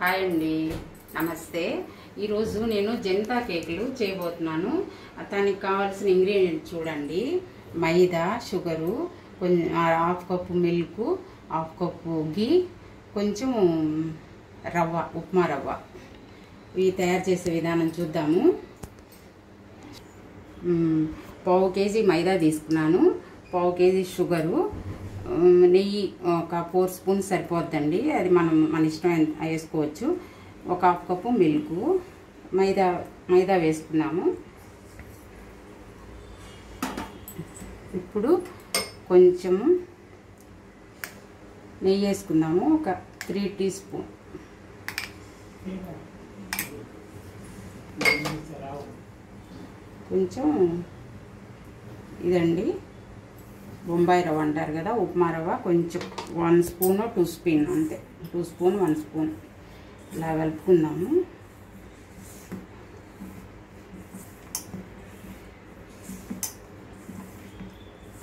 Hi అండి, నమస్తే. ఈరోజు నేను జనతా కేకులు చేయబోతున్నాను. దానికి కావాల్సిన ఇంగ్రీడియంట్స్ చూడండి. మైదా, షుగరు, కొంచెం half cup milk, half cup ghee, కొంచెం రవ్వ, ఉప్మా రవ్వ. ఇవి తయారు చేసే విధానం చూద్దాము. పావు కేజీ మైదా తీసుకున్నాను, పావు కేజీ షుగరు, నెయ్యి ఒక 4 స్పూన్స్ సరిపోద్దండి. అది మన ఇష్టం వేసుకోవచ్చు. ఒక హాఫ్ కప్పు మిల్క్, మైదా వేసుకున్నాము. ఇప్పుడు కొంచెము నెయ్యి వేసుకుందాము, ఒక 3 టీ స్పూన్. కొంచెం ఇదండి బొంబాయి రవ్వ అంటారు కదా, ఉప్మా రవ్వ, కొంచెం 1 స్పూన్ 2 స్పూన్ అంతే, 2 స్పూన్ 1 స్పూన్ ఇలా కలుపుకుందాము.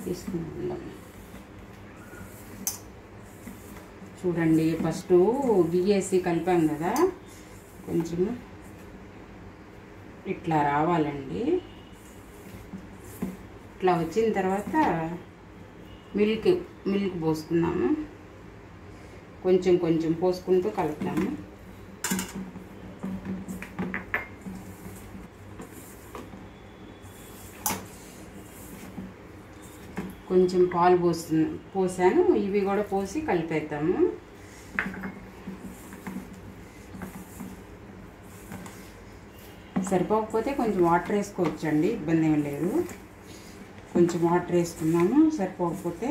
తీసుకుందాం. చూడండి, ఫస్ట్ బియ్యేసి కలిపాం కదా, కొంచెం ఇట్లా రావాలండి. ఇట్లా వచ్చిన తర్వాత మిల్క్ పోసుకున్నాము. కొంచెం కొంచెం పోసుకుంటూ కలుపుతాము. కొంచెం పాలు పోసాను, ఇవి కూడా పోసి కలిపేద్దాము. సరిపోకపోతే కొంచెం వాటర్ వేసుకోవచ్చండి, ఇబ్బంది ఏం లేదు. కొంచెం వాటర్ వేసుకున్నాము, సరిపోకపోతే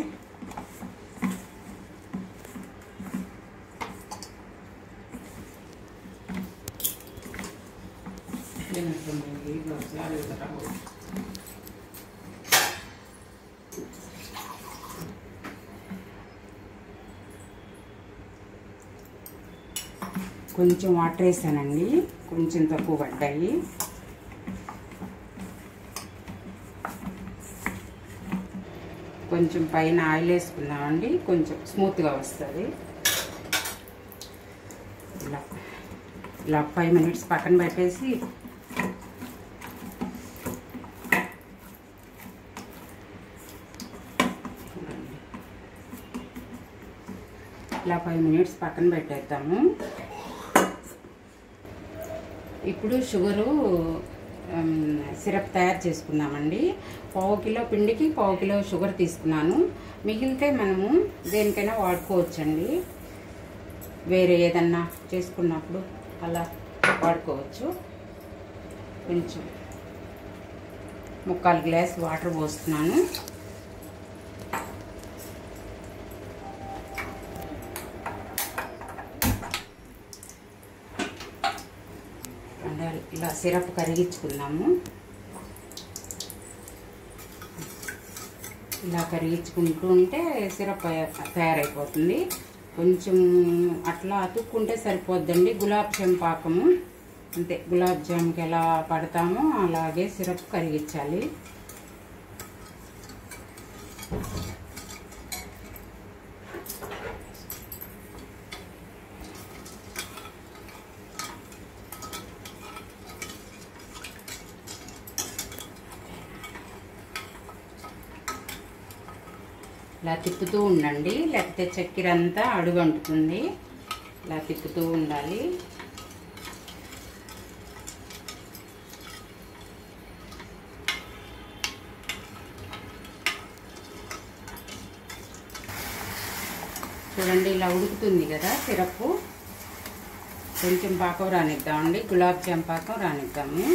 కొంచెం వాటర్ వేసానండి, కొంచెం తక్కువ పడ్డాయి. కొంచెం పైన ఆయిల్ వేసుకున్నామండి, కొంచెం స్మూత్గా వస్తుంది. ఇలా 5 మినిట్స్ పక్కన పెట్టేసి ఇలా 5 మినిట్స్ పక్కన పెట్టేద్దాము. ఇప్పుడు షుగరు సిరప్ తయారు చేసుకున్నామండి. పావు కిలో పిండికి పావు కిలో షుగర్ తీసుకున్నాను. మిగిలితే మనము దేనికైనా వాడుకోవచ్చండి, వేరే ఏదన్నా చేసుకున్నప్పుడు అలా వాడుకోవచ్చు. కొంచెం 3/4 గ్లాస్ వాటర్ పోస్తున్నాను. ఇలా సిరప్ కరిగించుకున్నాము. ఇలా కరిగించుకుంటూ ఉంటే సిరప్ తయారైపోతుంది. కొంచెం అట్లా అతుక్కుంటే సరిపోద్దండి. గులాబ్ జామ్ పాకము అంతే, గులాబ్ జామ్కి ఎలా పడతామో అలాగే సిరప్ కరిగించాలి. ఇలా తిప్పుతూ ఉండండి, లేకపోతే చక్కెర అంతా అడుగంటుతుంది. ఇలా తిప్పుతూ ఉండాలి. చూడండి, ఇలా ఉడుకుతుంది కదా సిరప్. కొంచెం పాకం రానిద్దామండి, గులాబ్ జామ్ పాకం రానిద్దాము.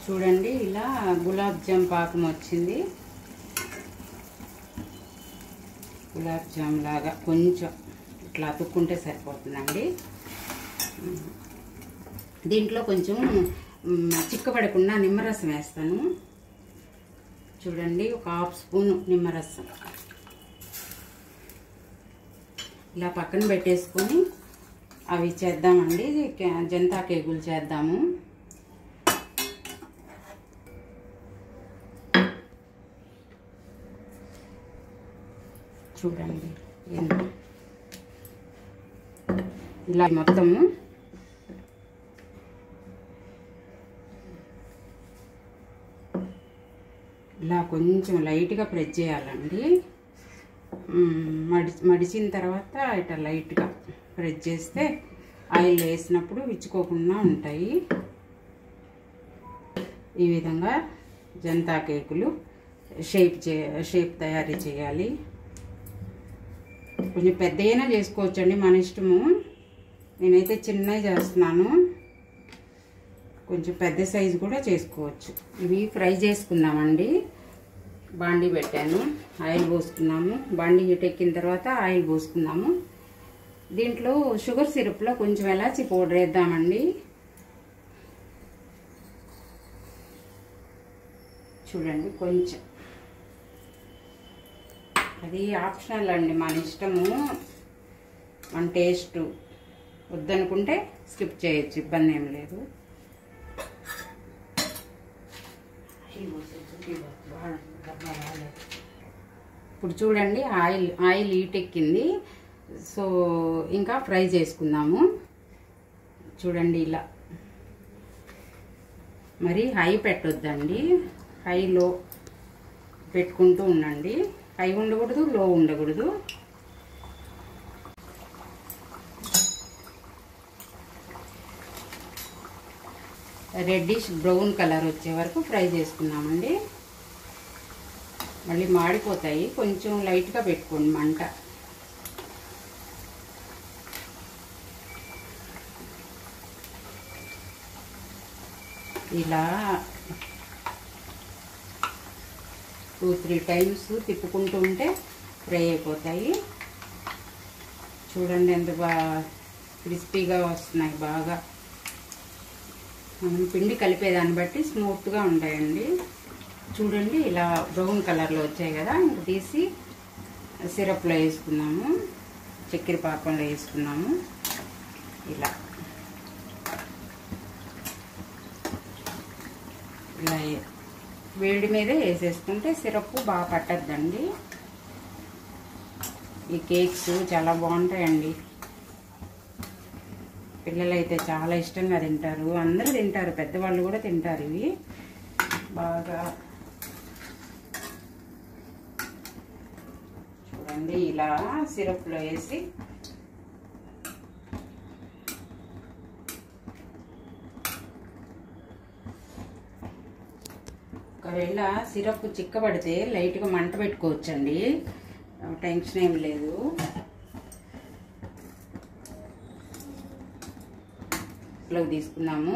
చూడండి, ఇలా గులాబ్ జామ్ పాకం వచ్చింది. గులాబ్ జామ్ లాగా కొంచెం ఇట్లా అతుక్కుంటే సరిపోతుందండి. దీంట్లో కొంచెం చిక్కబడకుండా నిమ్మరసం వేస్తాను. చూడండి, ఒక హాఫ్ స్పూన్ నిమ్మరసం ఇలా పక్కన పెట్టేసుకొని అవి చేద్దామండి. జంతా కేకులు చేద్దాము. చూడండి, ఇలా మొత్తము ఇలా కొంచెం లైట్గా ప్రెస్ చేయాలండి. మడిచిన తర్వాత ఇట్లా లైట్గా ప్రెస్ చేస్తే ఆయిల్ వేసినప్పుడు విచ్చుకోకుండా ఉంటాయి. ఈ విధంగా జంతా కేకులు షేప్ తయారీ చేయాలి. కొంచెం పెద్దయినా చేసుకోవచ్చండి, మన ఇష్టము. నేనైతే చిన్నవి చేస్తున్నాను, కొంచెం పెద్ద సైజు కూడా చేసుకోవచ్చు. ఇవి ఫ్రై చేసుకుందామండి. బాండీ పెట్టాను, ఆయిల్ పోసుకున్నాము. బాండీ హీట్ ఎక్కిన తర్వాత ఆయిల్ పోసుకున్నాము. దీంట్లో షుగర్ సిరప్లో కొంచెం ఎలాచి పౌడర్ వేద్దామండి. చూడండి, కొంచెం, అది ఆప్షనల్ అండి, మన ఇష్టము, మన టేస్ట్. వద్దనుకుంటే స్కిప్ చేయొచ్చు, ఇబ్బంది ఏం లేదు. ఇప్పుడు చూడండి, ఆయిల్ హీట్ ఎక్కింది. సో ఇంకా ఫ్రై చేసుకుందాము. చూడండి, ఇలా మరి హై పెట్టొద్దండి, హైలో పెట్టుకుంటూ ఉండండి. హై ఉండకూడదు, లో ఉండకూడదు. రెడ్డిష్ బ్రౌన్ కలర్ వచ్చే వరకు ఫ్రై చేసుకున్నామండి. మళ్ళీ మాడిపోతాయి, కొంచెం లైట్గా పెట్టుకోండి మంట. ఇలా 2-3 టైమ్స్ తిప్పుకుంటూ ఉంటే ఫ్రై అయిపోతాయి. చూడండి, ఎంత బాగా క్రిస్పీగా వస్తున్నాయి. బాగా మనం పిండి కలిపేదాన్ని బట్టి స్మూత్గా ఉంటాయండి. చూడండి, ఇలా బ్రౌన్ కలర్లో వచ్చాయి కదా. ఇంక తీసి సిరప్లో వేసుకున్నాము, చక్కెర పాకంలో వేసుకున్నాము. ఇలా వేడి మీదే వేసేసుకుంటే సిరప్ బాగా పట్టద్దండి. ఈ కేక్స్ చాలా బాగుంటాయండి. పిల్లలైతే చాలా ఇష్టంగా తింటారు, అందరూ తింటారు, పెద్దవాళ్ళు కూడా తింటారు. ఇవి బాగా చూడండి, ఇలా సిరప్లో వేసి ఒకవేళ సిరప్ చిక్కబడితే లైట్గా మంట పెట్టుకోవచ్చండి, టెన్షన్ ఏం లేదు. ఇలా తీసుకున్నాము.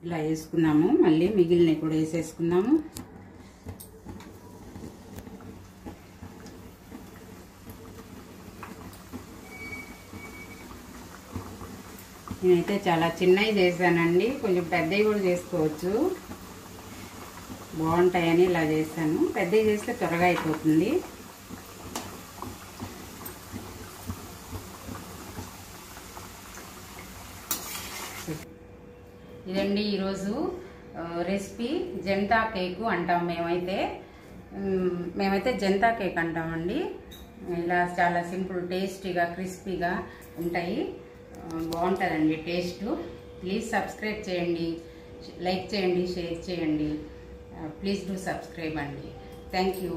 ఇలా వేసుకున్నాము. మళ్ళీ మిగిలినవి కూడా వేసేసుకున్నాము. నేనైతే చాలా చిన్నవి చేశానండి, కొంచెం పెద్దవి కూడా చేసుకోవచ్చు, బాగుంటాయని ఇలా చేశాను. పెద్దవి చేస్తే త్వరగా అయిపోతుంది. ఇదండి ఈరోజు రెసిపీ. జంతా కేకు అంటాం మేమైతే జంతా కేక్ అంటామండి. ఇలా చాలా సింపుల్, టేస్టీగా, క్రిస్పీగా ఉంటాయి. బాగుంటుందండి టేస్ట్. ప్లీజ్ సబ్స్క్రైబ్ చేయండి, లైక్ చేయండి, షేర్ చేయండి. ప్లీజ్ డూ సబ్స్క్రైబ్ అండి. Thank you.